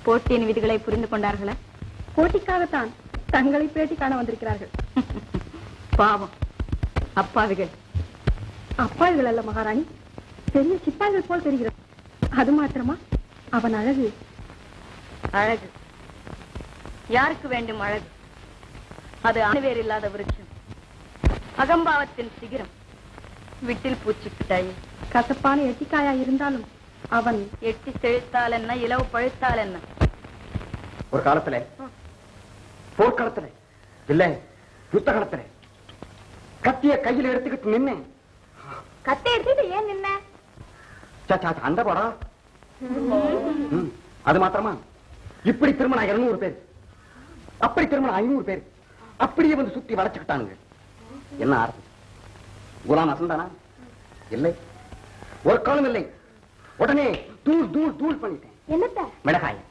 போட்டியின் விதிகளை புரிந்து கொண்டார்களா? போட்டிக்காகத்தான் தங்களை பேட்டி காண வந்திருக்கிறார்கள். பாவம் அப்பாவிகள். அப்பாவிகள் அல்ல மகாராணி, பெரிய சிப்பாய்கள் போல் தெரிகிறது. அது மாத்திரமா, அவன் அழகு. அழகு யாருக்கு வேண்டும்? அழகு அது அணுவேர் இல்லாத விருட்சம், அகம்பாவத்தின் சிகரம், விட்டில் பூச்சி பிட்டாய். கசப்பான எட்டிக்காயா இருந்தாலும் அவன் எட்டி செழித்தால் என்ன, இலவு பழுத்தால் என்ன? ஒரு காலத்துல போர்க்களத்துல இல்ல யுத்த காலத்துல கத்திய கையில எடுத்துக்கிட்டு நின்னு. கத்தை எடுத்துட்டு ஏன் நின்ன? அந்த படம். அது மாத்திரமா, இப்படி திருமண 200 பேர், அப்படி திருமண 500 பேர் அப்படியே வந்து சுத்தி வளைச்சுக்கிட்டானுங்க. என்ன ஆரம்பம்? குலாம் அசந்தானா? இல்லை, ஒரு காலம் இல்லை. உடனே தூள் தூள் தூள் பண்ணிட்டேன். என்னத்த? மிளகாய்.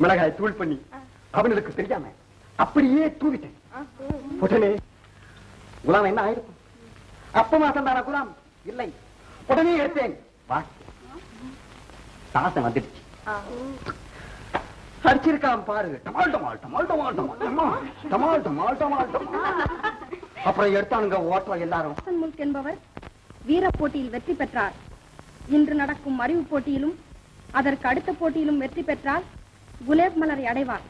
மிளகாய் தூள் பண்ணி அவனுக்கு தெரியாம அப்படியே தூவிட்டேன். உடனே குலாம் என்ன ஆயிருக்கும்? அப்பமா சந்தானா குலாம்? இல்லை, உடனே எடுத்தேன். தாசம் வந்துடுச்சு. அடிச்சிருக்கான் பாரு. டமால் டமால் டமால் டமால் டமால் டமால் டமால் டமால் டமால். அப்புறம் எடுத்தானுங்க ஓட்டம் எல்லாரும். முல்க் என்பவர் வீர போட்டியில் வெற்றி பெற்றார். இன்று நடக்கும் அறிவு போட்டியிலும் அதற்கு அடுத்த போட்டியிலும் வெற்றி பெற்றால் குலேப் மலரை அடைவார்.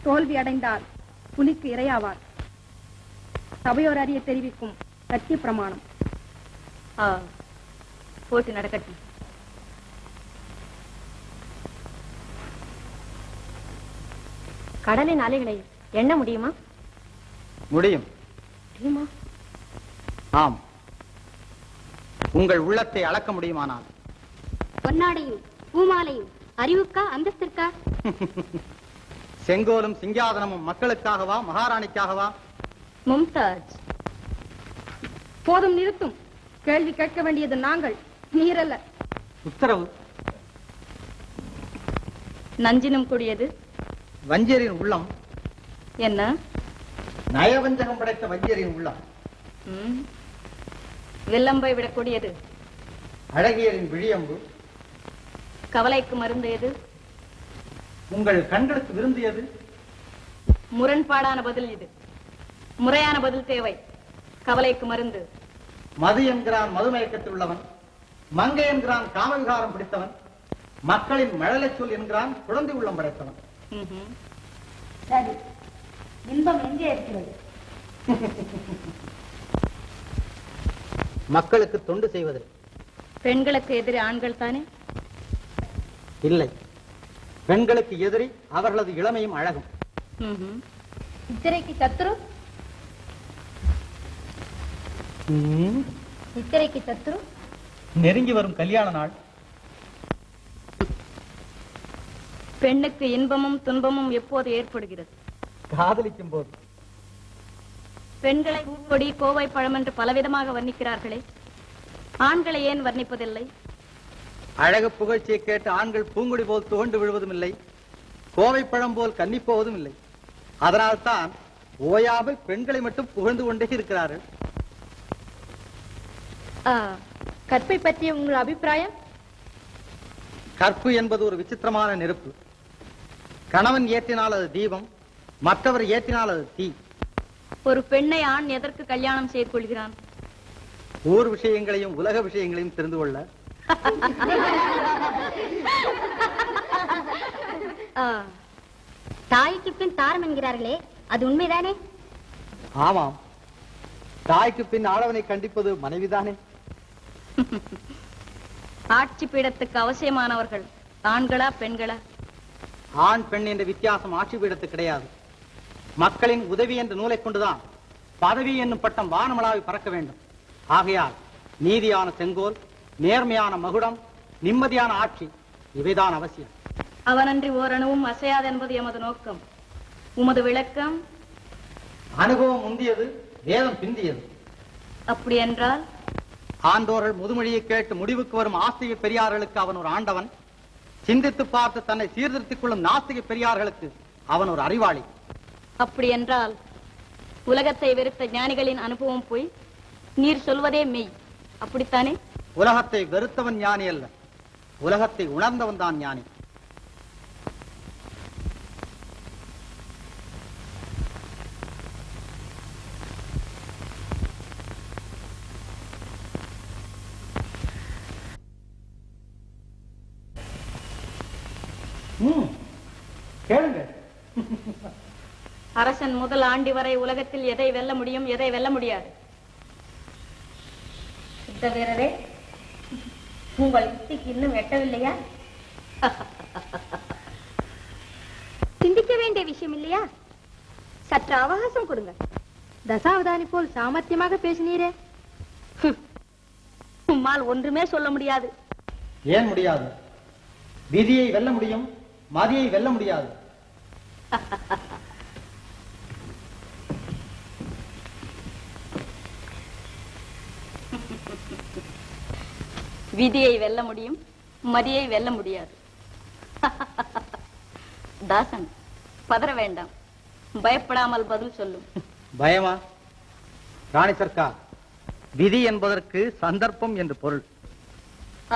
தோல்வி அடைந்தால் புலிக்கு இரையாவார். சபையோர் அறிய தெரிவிக்கும் சத்திய பிரமாணம். போட்டி நடக்கட்டும். கடலின் அலைகளை எண்ண முடியுமா? முடியும். முடியுமா? ஆம், உங்கள் உள்ளத்தை அளக்க முடியுமானால். பொன்னாடையும் பூமாலையும் அறிவுக்கா அந்தஸ்திற்கா? செங்கோலும் சிங்காதனமும் மக்களுக்காகவா மகாராணிக்காகவா? மும்தாஜ். போதும், நிறுத்தும். கேள்வி கேட்க வேண்டியது நாங்கள், நீரல்ல. உத்தரவு. நஞ்சினும் கூடியது வஞ்சியரின் உள்ளம். என்ன? நயவஞ்சகம் படைத்த வஞ்சியரின் உள்ளம். வில்லம்பை விடக்கூடியது அழகியரின் விழியம்பு. கவலைக்கு மருந்து எது? உங்கள் கண்களுக்கு விருந்தியது. முரண்பாடான பதில் இது. முறையான பதில் தேவை. கவலைக்கு மருந்து. மது என்கிறான் மதுமயக்கத்தில் உள்ளவன், மங்கை என்கிறான் காமவிகாரம் பிடித்தவன், மக்களின் மழலை சொல் என்கிறான் குழந்தை உள்ளம் படைத்தவன். சரி, இன்பம் எங்கே இருக்கிறது? மக்களுக்கு தொண்டு செய்வதில். பெண்களுக்கு எதிரி ஆண்கள் தானே? இல்லை, பெண்களுக்கு எதிரி அவர்களது இளமையும் அழகும். சித்திரைக்கு சத்துரு? சித்திரைக்கு சத்துரு? நெருங்கி வரும் கல்யாண நாள். பெண்ணுக்கு இன்பமும் துன்பமும் எப்போது ஏற்படுகிறது? காதலிக்கும் போது. பெண்களை பூக்கொடி கோவை பழம் என்று பலவிதமாக வர்ணிக்கிறார்களே, ஆண்களை ஏன் வர்ணிப்பதில்லை? அழகு புகழ்ச்சியை கேட்டு ஆண்கள் பூங்குடி போல் துவண்டு விழுவதும் இல்லை, கோவை பழம் போல் கன்னி போவதும் இல்லை. அதனால்தான் ஓயாமல் பெண்களை மட்டும் புகழ்ந்து கொண்டே இருக்கிறார்கள். கற்பை பற்றிய உங்கள் அபிப்பிராயம்? கற்பு என்பது ஒரு விசித்திரமான நெருப்பு. கணவன் ஏற்றினால் அது தீபம், மற்றவர் ஏற்றினால் அது தீ. ஒரு பெண்ணை ஆண் எதற்கு கல்யாணம் செய்து கொள்கிறான்? ஊர் விஷயங்களையும் உலக விஷயங்களையும் தெரிந்து கொள்ள. தாய்க்கு பின் தாரம் என்கிறார்களே, அது உண்மைதானே? ஆமாம், தாய்க்கு பின் ஆடவனை கண்டிப்பது மனைவிதானே. ஆட்சி பீடத்துக்கு அவசியமானவர்கள் ஆண்களா பெண்களா? ஆண் பெண் என்ற வித்தியாசம் ஆட்சி பீடத்து கிடையாது. மக்களின் உதவி என்ற நூலை கொண்டுதான் பதவி என்னும் பட்டம் வானமளாவி பறக்க வேண்டும். ஆகையால் நீதியான செங்கோல், நேர்மையான மகுடம், நிம்மதியான ஆட்சி இவைதான் அவசியம். அவனன்றி ஓரணுவும் அசையாது என்பது எமது நோக்கம். உமது விளக்கம்? அனுபவம் முந்தியது, வேதம் பிந்தியது. அப்படி என்றால்? ஆண்டோர்கள் முதுமொழியை கேட்டு முடிவுக்கு வரும் ஆஸ்திக பெரியார்களுக்கு அவன் ஒரு ஆண்டவன், சிந்தித்து பார்த்து தன்னை சீர்திருத்திக் கொள்ளும் நாஸ்திக பெரியார்களுக்கு அவன் ஒரு அறிவாளி. அப்படி என்றால் உலகத்தை வெறுத்த ஞானிகளின் அனுபவம் போய் நீர் சொல்வதே மெய், அப்படித்தானே? உலகத்தை வெறுத்தவன் ஞானி அல்ல, உலகத்தை உணர்ந்தவன் தான் ஞானி. கேளுங்க. அரசன் முதல் ஆண்டி வரை உலகத்தில் எதை வெல்ல முடியும், எதை வெல்ல முடியாது? சித்த வீரரே, உங்கள் யுக்திக்கு இன்னும் எட்டவில்லையா? சிந்திக்க வேண்டிய விஷயம் இல்லையா? சற்று அவகாசம் கொடுங்க. தசாவதானி போல் சாமர்த்தியமாக பேசினீரே. உம்மால் ஒன்றுமே சொல்ல முடியாது. ஏன் முடியாது? விதியை வெல்ல முடியும், மதியை வெல்ல முடியாது. விதியை வெல்ல முடியும், மதியை வெல்ல முடியாது. தாசன், பதற வேண்டாம், பயப்படாமல் பதில் சொல்லும். பயமா? ராணி சர்க்கார், விதி என்பதற்கு சந்தர்ப்பம் என்று பொருள்.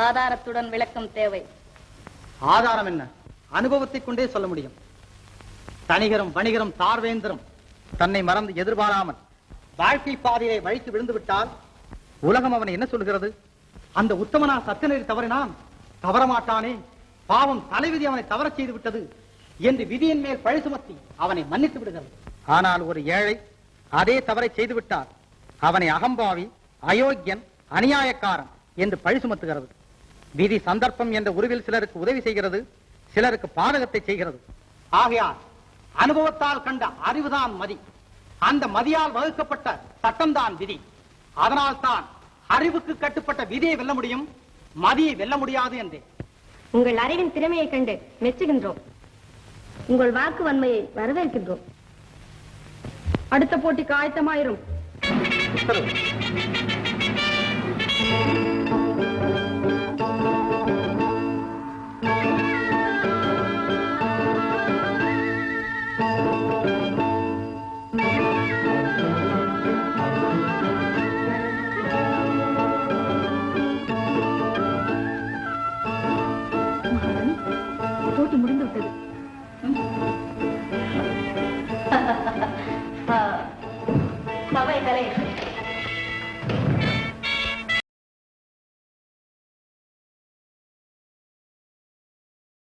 ஆதாரத்துடன் விளக்கம் தேவை. ஆதாரம் என்ன? அனுபவத்தை கொண்டே சொல்ல முடியும். தனிகரும் வணிகரும் சார்வேந்தரும் தன்னை மறந்து எதிர்பாராமல் வாழ்க்கை பாதையை வழிக்கு விழுந்து விட்டால் உலகம் அவனை என்ன சொல்கிறது? அந்த உத்தமனா சத்தியநெறி தவறினான், தவறமாட்டானே, பாவம் தலைவிதி அவனை தவறச் செய்து விட்டது என்று விதியின் மேல் பழி சுமத்தி அவனை மன்னித்து விடுகிறது. ஆனால் ஒரு ஏழை அதே தவறை செய்து விட்டார், அவனை அகம்பாவி, அயோக்கியன், அநியாயக்காரன் என்று பழி சுமத்துகிறது. விதி சந்தர்ப்பம் என்ற உருவில் சிலருக்கு உதவி செய்கிறது, சிலருக்கு பாதகத்தை செய்கிறது. ஆகையால் அனுபவத்தால் கண்ட அறிவுதான் மதி, அந்த மதியால் வகுக்கப்பட்ட சட்டம்தான் விதி. அதனால் தான் அறிவுக்கு கட்டுப்பட்ட விதியை வெல்ல முடியும், மதியை வெல்ல முடியாது என்றே. உங்கள் அறிவின் திறமையை கண்டு மெச்சுகின்றோம். உங்கள் வாக்கு வன்மையை வரவேற்கின்றோம். அடுத்த போட்டிக்கு ஆயத்தமாயிரும். உத்தரவு.